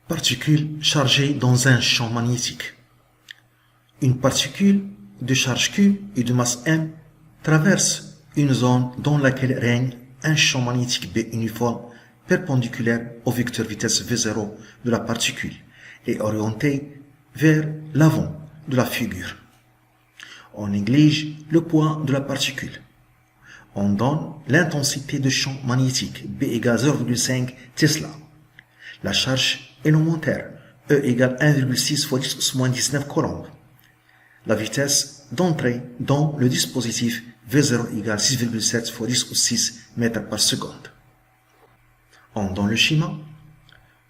Particule chargée dans un champ magnétique. Une particule de charge Q et de masse M traverse une zone dans laquelle règne un champ magnétique B uniforme perpendiculaire au vecteur vitesse V0 de la particule et orienté vers l'avant de la figure. On néglige le poids de la particule. On donne l'intensité de champ magnétique B égale 0,5 Tesla. La charge élémentaire E égale 1,6 fois 10⁻19 coulombs. La vitesse d'entrée dans le dispositif V0 égale 6,7 fois 10⁻6 mètres par seconde. Dans le schéma,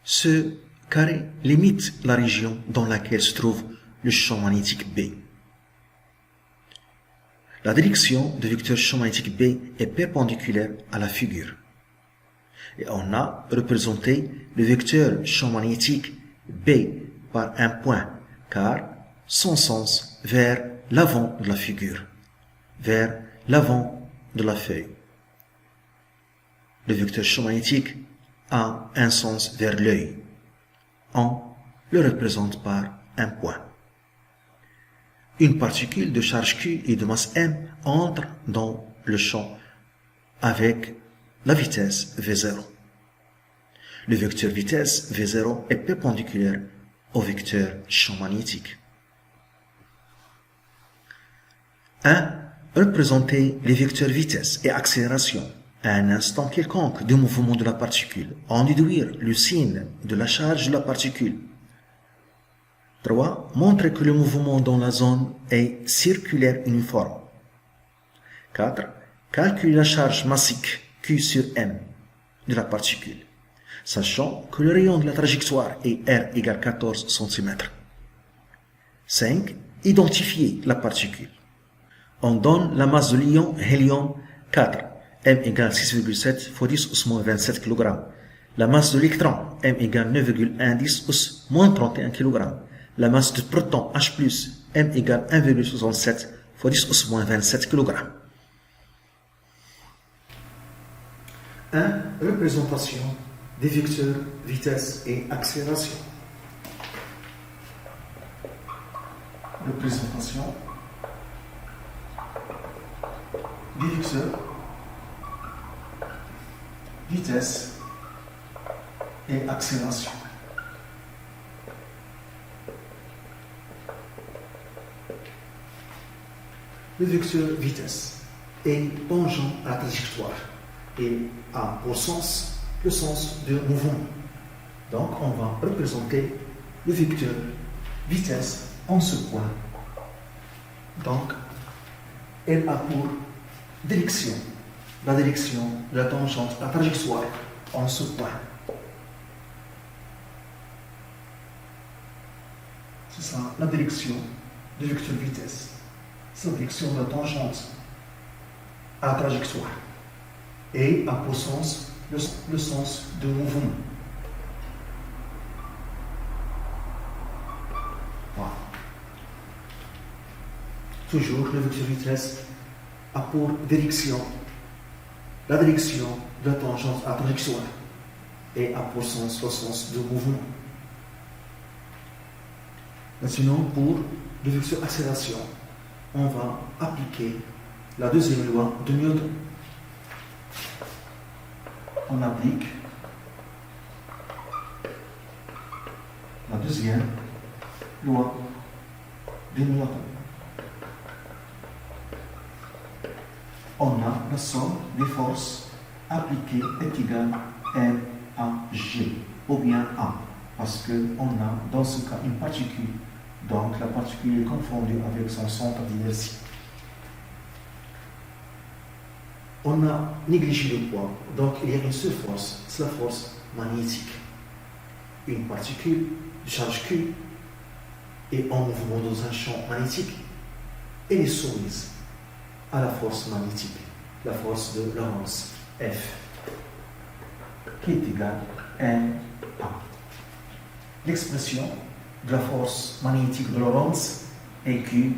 ce carré limite la région dans laquelle se trouve le champ magnétique B. La direction du vecteur champ magnétique B est perpendiculaire à la figure. Et on a représenté le vecteur champ magnétique B par un point, car son sens vers l'avant de la figure, vers l'avant de la feuille. Le vecteur champ magnétique a un sens vers l'œil. On le représente par un point. Une particule de charge Q et de masse M entre dans le champ avec la vitesse V0. Le vecteur vitesse V0 est perpendiculaire au vecteur champ magnétique. 1. Représenter les vecteurs vitesse et accélération à un instant quelconque du mouvement de la particule. En déduire le signe de la charge de la particule. 3. Montrer que le mouvement dans la zone est circulaire uniforme. 4. Calculer la charge massique Q sur M de la particule, sachant que le rayon de la trajectoire est R égale 14 cm. 5. Identifier la particule. On donne la masse de l'ion hélium 4, M égale 6,7 fois 10⁻27 kg. La masse de l'électron, M égale 9,1 10⁻31 kg. La masse de proton H+, M égale 1,67 fois 10⁻27 kg. 1. Représentation des vecteurs vitesse et accélération. Représentation des vecteurs vitesse et accélération. Le vecteur vitesse est tangent à la trajectoire et a pour sens le sens de mouvement. Donc on va représenter le vecteur vitesse en ce point. Donc elle a pour direction la direction de la tangente à la trajectoire en ce point. C'est ça la direction du vecteur vitesse. C'est la direction de la tangente à la trajectoire et a pour sens le sens de mouvement. Voilà. Toujours le vecteur vitesse a pour direction la direction de la tangente à la trajectoire et a pour sens le sens de mouvement. Maintenant, pour le vecteur accélération, on va appliquer la deuxième loi de Newton. On applique la deuxième loi de Newton. On a la somme des forces appliquées est égale M à G, ou bien A, parce qu'on a dans ce cas une particule, donc la particule est confondue avec son centre d'inertie. On a négligé le poids, donc il y a une seule force, c'est la force magnétique. Une particule de charge Q est en mouvement dans un champ magnétique, elle est soumise à la force magnétique, la force de Lorentz, F, qui est égale M A. L'expression de la force magnétique de Lorentz est Q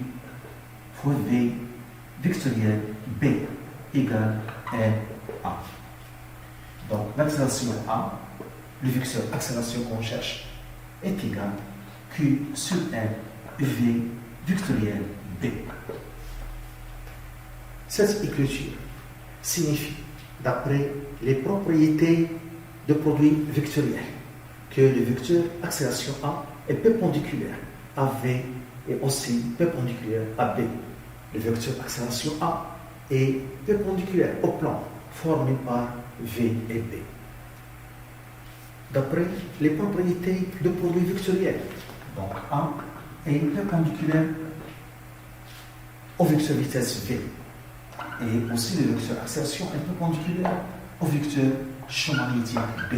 fois V vectoriel B égale M A. Donc l'accélération A, le vecteur accélération qu'on cherche, est égal à Q sur L V vectoriel B. Cette écriture signifie, d'après les propriétés de produits vectoriels, que le vecteur accélération A est perpendiculaire à V et aussi perpendiculaire à B. Le vecteur accélération A est perpendiculaire au plan formé par V et B. D'après les propriétés de produits vectoriels, donc A est perpendiculaire au vecteur vitesse V. Et aussi le vecteur accélération est perpendiculaire au vecteur champ magnétique B,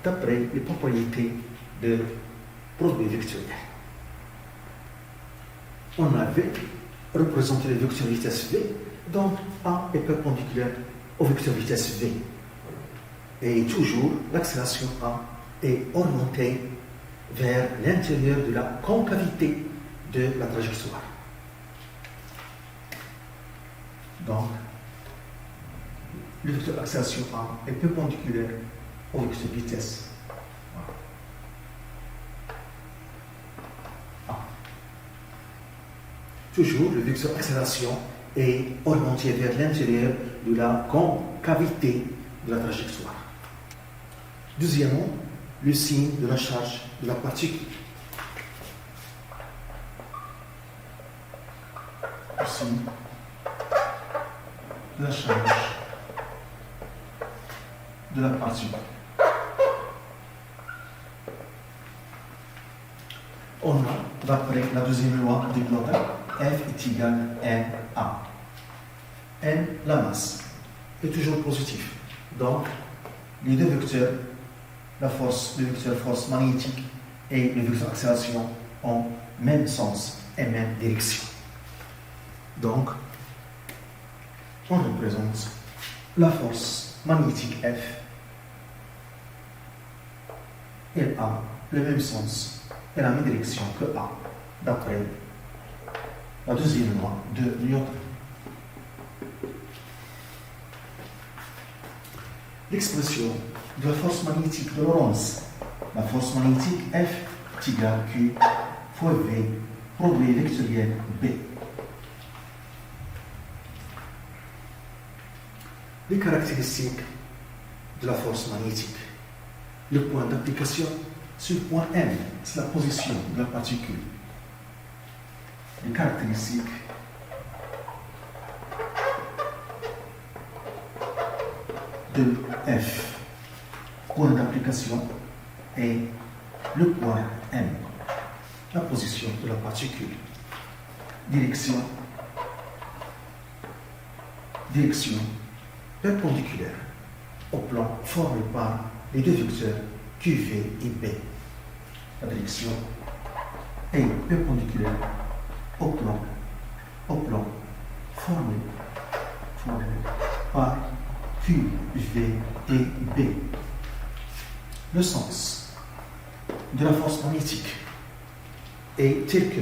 d'après les propriétés de produits vectoriels. On avait représenté le vecteur vitesse V, donc A est perpendiculaire au vecteur vitesse V. Et toujours, l'accélération A est orientée vers l'intérieur de la concavité de la trajectoire. Donc, le vecteur accélération A est perpendiculaire au vecteur vitesse A. Toujours, le vecteur accélération est orienté vers l'intérieur de la concavité de la trajectoire. Deuxièmement, le signe de la charge de la particule. Le signe de la charge de la particule. On a, d'après la deuxième loi de Claude, F est égal à NA. N, la masse, est toujours positif. Donc, les deux vecteurs, la force, le vecteur force magnétique et le vecteur accélération ont même sens et même direction. Donc, on représente la force magnétique F. Elle a le même sens et la même direction que A, d'après la deuxième loi de Newton. L'expression de la force magnétique de Lorentz, la force magnétique F est égale à Q fois V, produit vectoriel B. Les caractéristiques de la force magnétique. Le point d'application sur le point M, c'est la position de la particule. Les caractéristiques de F, point d'application, et le point M, la position de la particule. Direction perpendiculaire au plan formé par les deux vecteurs QV et B. La direction est perpendiculaire au plan formé par QV et B. Le sens de la force magnétique est tel que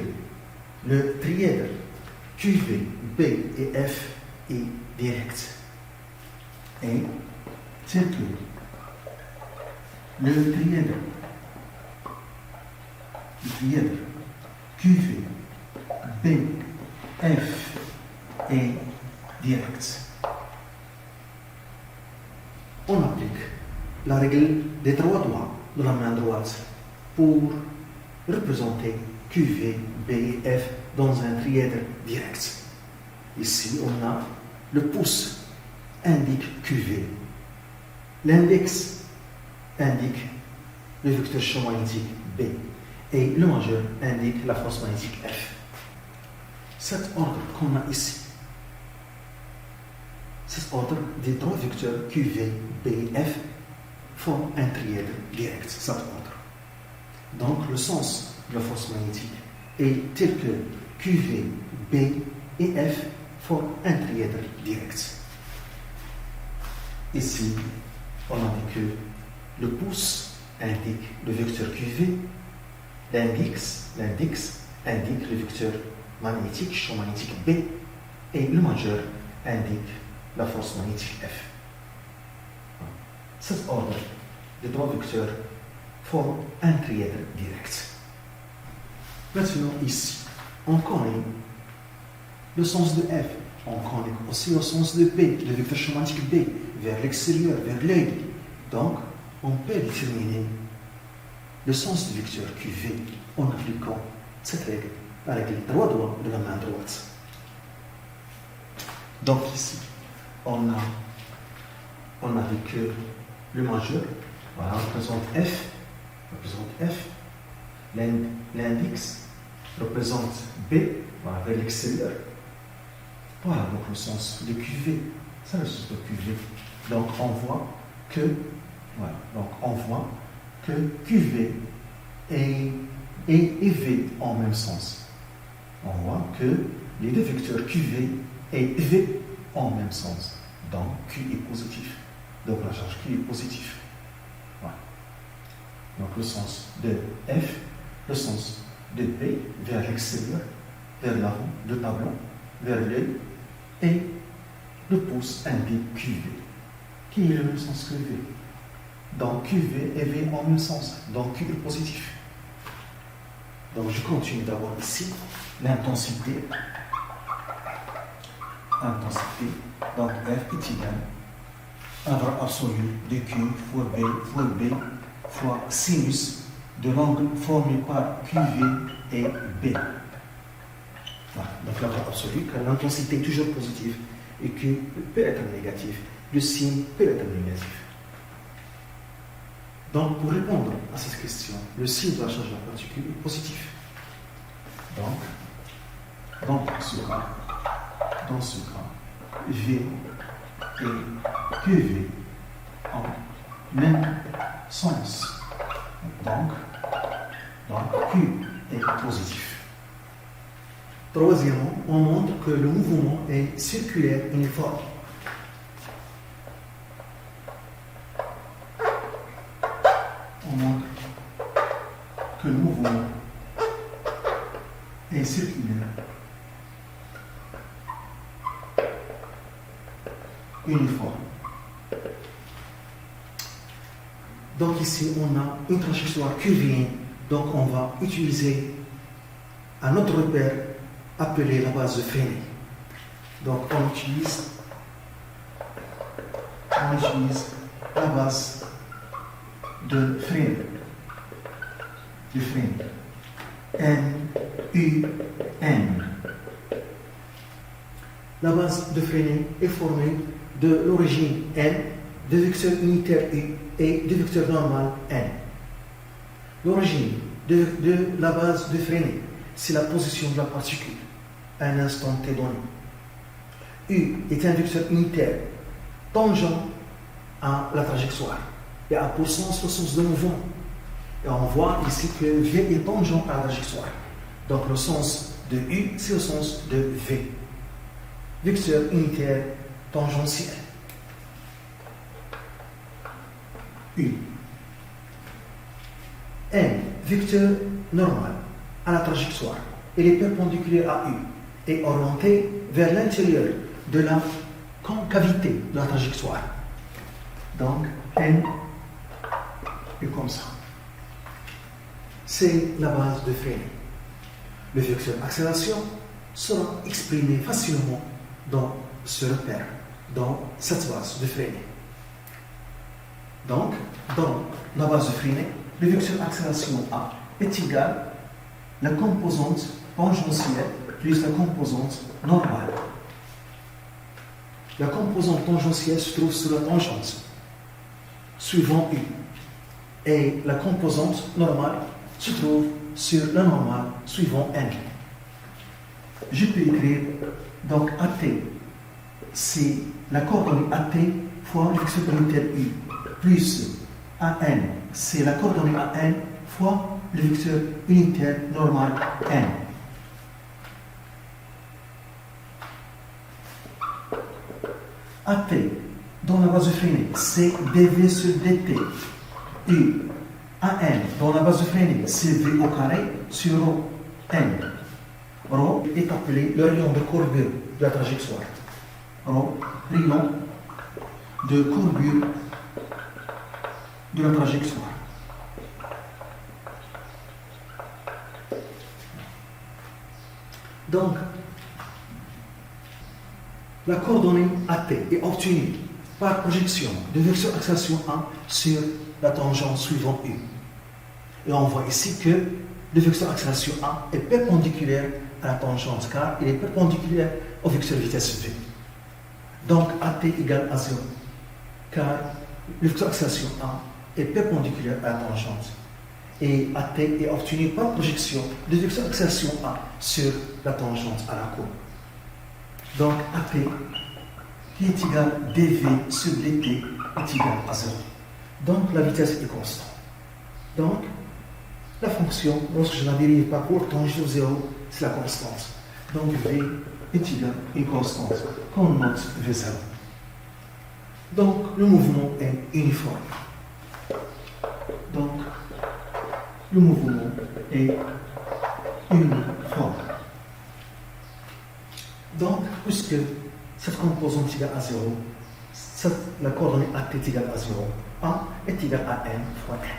le trièdre QV, B et F est direct. Et tel que le trièdre QV, B, F est direct. On applique la règle des trois doigts de la main droite pour représenter QV, B et F dans un trièdre direct. Ici, on a le pouce indique QV. L'index indique le vecteur champ magnétique B. Et le majeur indique la force magnétique F. Cet ordre qu'on a ici, cet ordre des trois vecteurs QV, B et F forme un trièdre direct, cet ordre. Donc le sens de la force magnétique est tel que QV, B et F forment un trièdre direct. Ici, on a dit que le pouce indique le vecteur QV, l'index indique le vecteur magnétique, champ magnétique B, et le majeur indique la force magnétique F. Cet ordre de trois vecteurs forme un trièdre direct. Maintenant, ici, on connaît le sens de F. On connaît aussi le sens de B, le vecteur schématique B, vers l'extérieur, vers l'œil. Donc, on peut déterminer le sens du vecteur QV en appliquant cette règle avec les trois doigts de la main droite. Donc ici, on a avec le majeur, voilà, on représente F, l'index représente B, voilà, vers l'extérieur. Voilà donc le sens de QV, c'est le sens de QV. Donc on voit que, voilà, donc on voit que QV et V en même sens. On voit que les deux vecteurs QV et V en même sens. Donc Q est positif. Donc la charge Q est positive. Voilà. Donc le sens de F, le sens de B vers l'extérieur, vers l'avant, le tableau, vers l'œil, et le pouce indique QV, qui est le même sens que V. Donc QV et V en même sens. Donc Q est positif. Donc je continue d'abord ici l'intensité. Donc F est égal à la valeur absolue de Q fois B fois sinus de l'angle formé par QV et B. Voilà. Donc la valeur absolue, car l'intensité est toujours positive et Q peut être négatif, le signe peut être négatif. Donc pour répondre à cette question, le signe de la charge de la particule est positif. Donc, dans ce cas, V et QV en même sens. Donc Q est positif. Troisièmement, on montre que le mouvement est circulaire uniforme. On montre que le mouvement est circulaire uniforme. Donc ici, on a une trajectoire curvienne. Donc on va utiliser un autre repère appelé la base de Fresnel. Donc on utilise la base de Fresnel. N. La base de Fresnel est formée de l'origine N, de vecteurs unitaires U et de vecteurs normal N. L'origine de la base de Fresnel, c'est la position de la particule à un instant T donné. U est un vecteur unitaire tangent à la trajectoire et a pour sens le sens de mouvement. Et on voit ici que V est tangent à la trajectoire. Donc le sens de U, c'est le sens de V. Vecteur unitaire tangentiel. U. N, vecteur normal à la trajectoire. Il est perpendiculaire à U et orienté vers l'intérieur de la concavité de la trajectoire. Donc N est comme ça. C'est la base de Fresnel. Le vecteur accélération sera exprimé facilement dans ce repère, dans cette base de Fresnel. Donc, dans la base de Fresnel, le vecteur accélération A est égal à la composante tangentielle plus la composante normale. La composante tangentielle se trouve sur la tangente, suivant U. Et la composante normale se trouve sur la normale, suivant N. Je peux écrire donc AT, c'est la coordonnée AT fois le vecteur unitaire U, plus AN, c'est la coordonnée AN fois le vecteur unitaire normal N. AT, dans la base de Fresnel, c'est dV sur dt. U, AN, dans la base de Fresnel, c'est V au carré sur ρ N. Ρ est appelé le rayon de courbure de la trajectoire. Ρ, rayon de courbure de la trajectoire. Donc, la coordonnée AT est obtenue par projection de vecteur accélération A sur la tangente suivant U. Et on voit ici que le vecteur accélération A est perpendiculaire à la tangente car il est perpendiculaire au vecteur vitesse V. Donc AT égale à 0 car le vecteur accélération A est perpendiculaire à la tangente. Et AT est obtenu par projection de vecteur accélération A sur la tangente à la courbe. Donc AT qui est égal dV sur dt est égal à 0. Donc la vitesse est constante. Donc la fonction, lorsque je la dérive par cours tangente 0, c'est la constante. Donc V est égal à une constante qu'on note V0. Donc le mouvement est uniforme. Donc le mouvement est uniforme. Donc, puisque cette composante est égale à 0, la coordonnée AT est égale à 0, A est égal à N fois N.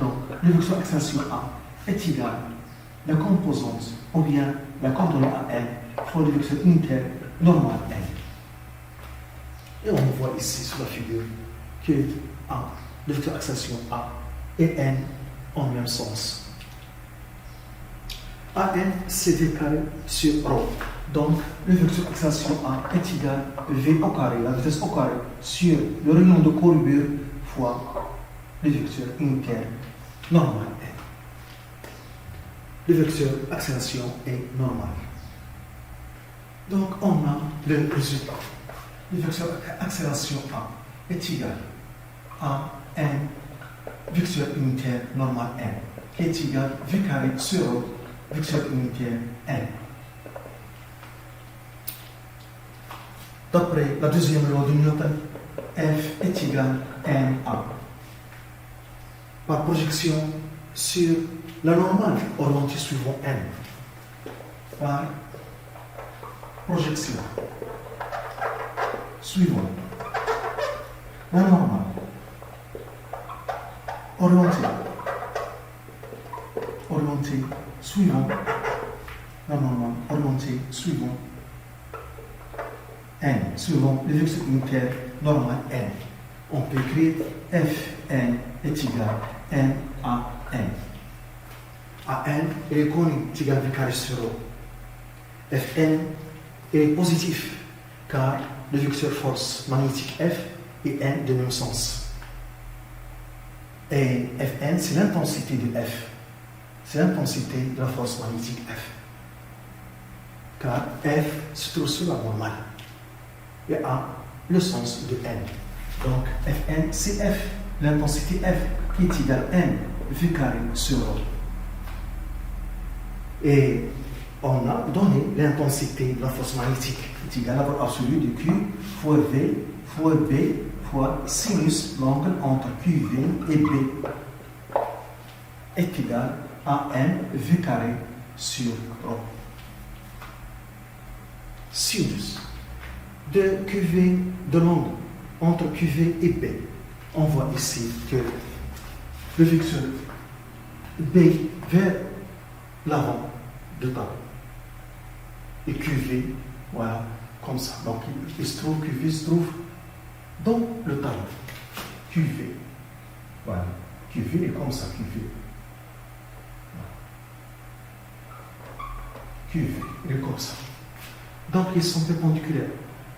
Donc le vecteur accélération A est égal à la composante, ou bien la coordonnée à N fois le vecteur unitaire normal N. Et on voit ici sur la figure que A, le vecteur accélération A et N ont le même sens. AN, c'est V carré sur ρ. Donc, le vecteur accélération A est égal à V au carré, la vitesse au carré, sur le rayon de courbure fois le vecteur unitaire normal N. Le vecteur accélération est normal. Donc, on a le résultat. Le vecteur accélération A est égal à N, vecteur unitaire normal N, qui est égal à V carré sur ρ, vecteur unitaire N. D'après la deuxième loi de Newton, F est égal à NA. Par projection sur la normale orientée suivant N. Par projection suivant la normale orientée suivant la normale orientée suivant N, suivant le vecteur unitaire normal N. On peut écrire Fn est égal à N à N. À N est connu est égal à V carré sur ρ. Fn est positif car le vecteur force magnétique F et N de même sens. Et Fn, c'est l'intensité de F. C'est l'intensité de la force magnétique F. Car F se trouve sur la normale. Et A, le sens de N. Donc Fn, c'est F, l'intensité F, qui est égale à N, V carré sur ρ. Et on a donné l'intensité de la force magnétique, qui est égale à la valeur absolue de Q fois V fois B fois sinus l'angle entre QV et B est égal à N V carré sur ρ. Sinus de QV, de l'angle entre QV et B. On voit ici que le vecteur B vers l'avant de tableau. Et QV, voilà, comme ça. Donc, il se trouve, QV se trouve dans le tableau. QV. Voilà. QV est comme ça, QV. QV, il est comme ça. Donc, ils sont perpendiculaires.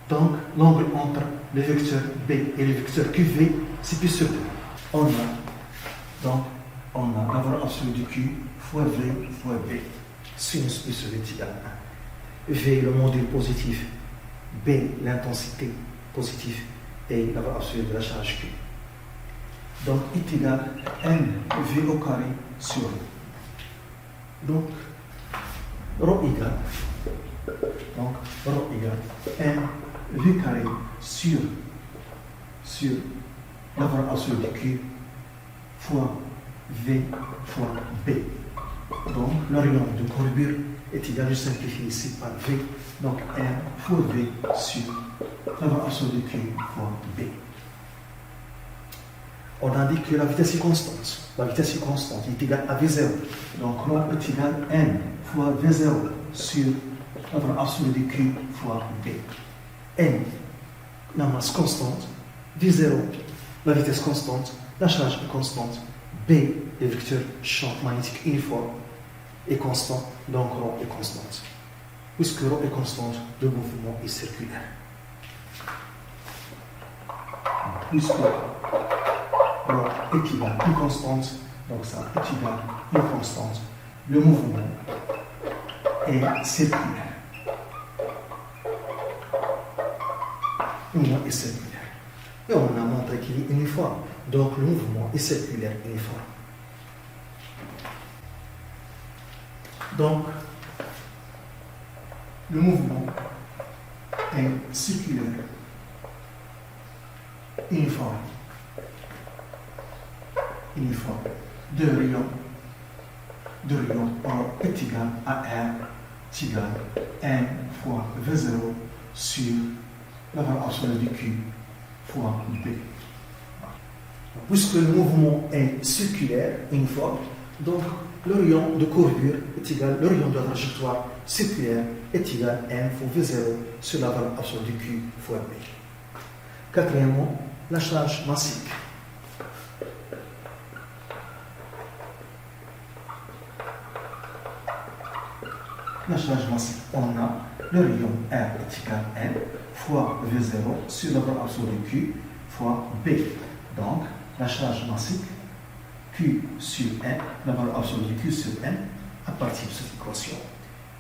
Donc, l'angle entre le vecteur B et le vecteur QV, c'est plus sur 2. On a la valeur absolue de Q fois V fois B. Sinus plus V est égal à 1. V, le module positif. B, l'intensité positive. Et la valeur absolue de la charge Q. Donc, est égal à N V au carré sur ρ. Donc, ρ égale. Donc, ρ égale N V carré sur la valeur absolue de Q fois V fois B. Donc, le rayon de courbure est égal, je simplifie ici par V, donc N fois V sur la valeur absolue de Q fois B. On a dit que la vitesse est constante. La vitesse est constante, il est égal à V0. Donc, rho est égal à N fois V0 sur la valeur absolue de Q fois B. N, la masse constante, V0, la vitesse constante, la charge est constante, B, le vecteur champ magnétique uniforme, est constant, donc rho est constante. Puisque rho est constante, le mouvement est circulaire. Puisque rho est égal à une constante, donc ça est égal à une constante, le mouvement est circulaire. Le mouvement est circulaire. Et on a montré qu'il est uniforme, donc le mouvement est circulaire uniforme. Donc, le mouvement est circulaire uniforme. Uniforme. De rayon rho est égal à R est égal à N fois V0 sur la valeur absolue de Q fois B. Puisque le mouvement est circulaire, uniforme, donc le rayon de courbure est égal, le rayon de la trajectoire circulaire est égal à N fois V0 sur la valeur absolue de Q fois B. Quatrièmement, la charge massique. La charge massique, on a le rayon R est égal à N fois V0 sur la valeur absolue de Q fois B. Donc, la charge massique, Q sur N, la valeur absolue de Q sur N, à partir de cette équation.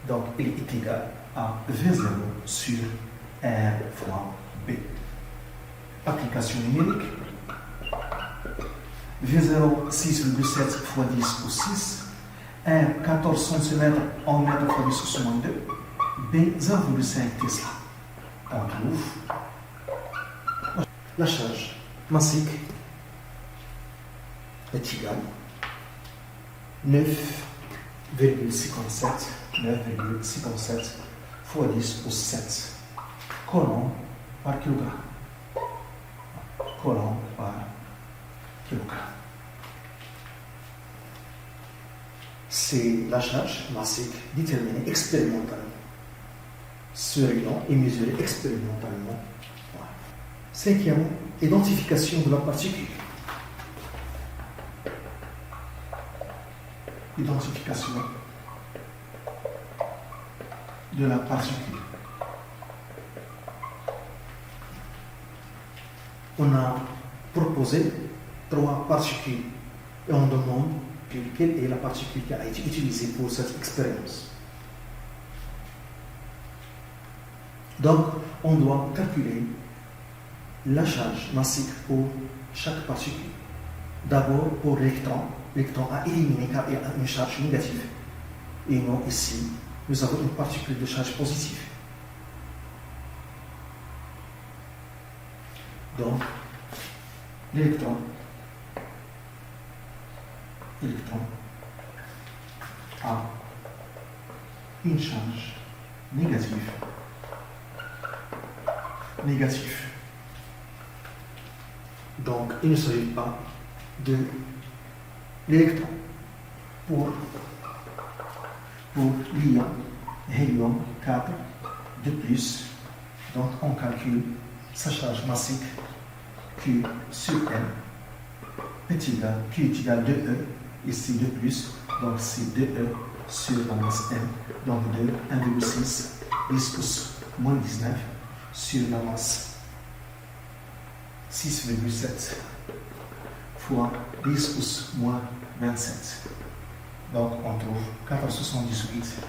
Donc, il est égal à V0 sur R fois B. Application numérique. V0, 6,7 fois 10 au 6. R, 14 cm en mètre fois 10 au moins 2. B, 0,5 Tesla. On trouve la charge massique est égale à 9,57 fois 10 au 7 coulombs par kilogramme. Coulomb par kilogramme. C'est la charge massique déterminée expérimentalement. Ce rayon est mesuré expérimentalement. Cinquième, identification de la particule. Identification de la particule. On a proposé 3 particules et on demande quelle est la particule qui a été utilisée pour cette expérience. Donc, on doit calculer la charge massique pour chaque particule. D'abord, pour l'électron, l'électron a éliminé car il a une charge négative. Et nous, ici, nous avons une particule de charge positive. Donc, l'électron a une charge négative. Donc, il ne s'agit pas de l'électron. Pour l'ion, hélium 4 de plus, donc on calcule sa charge massique Q sur M est égal, Q est égal à 2E, ici 2 plus, donc c'est 2E sur la masse M, donc 2, 1,6, 10 pouces moins 19 sur la masse 6,7 fois 10 pouces moins 27. Donc on trouve 478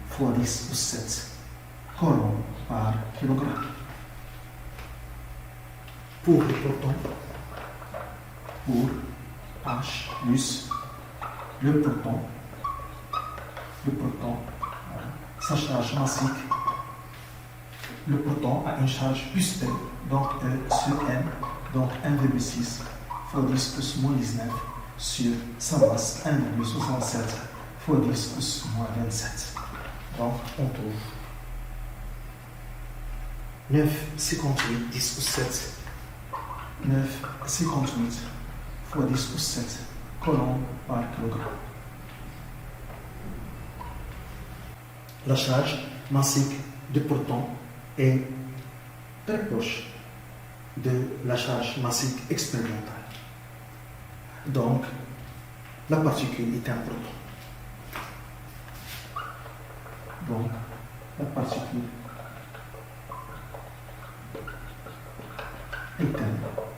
fois 10 pouces 7 coulombs par kilogramme. Pour le proton, pour H plus le proton, sa charge massique, le proton a une charge plus P, donc E sur M, donc 1,6 fois 10 pouces moins 19 sur sa masse 1,67 fois 10 pouces moins 27. Donc on trouve 9,58 10 pouces 7 9,58 fois 10 au 7 coulombs par kilogramme. La charge massique de proton est très proche de la charge massique expérimentale. Donc, la particule est un proton. Donc, la particule est un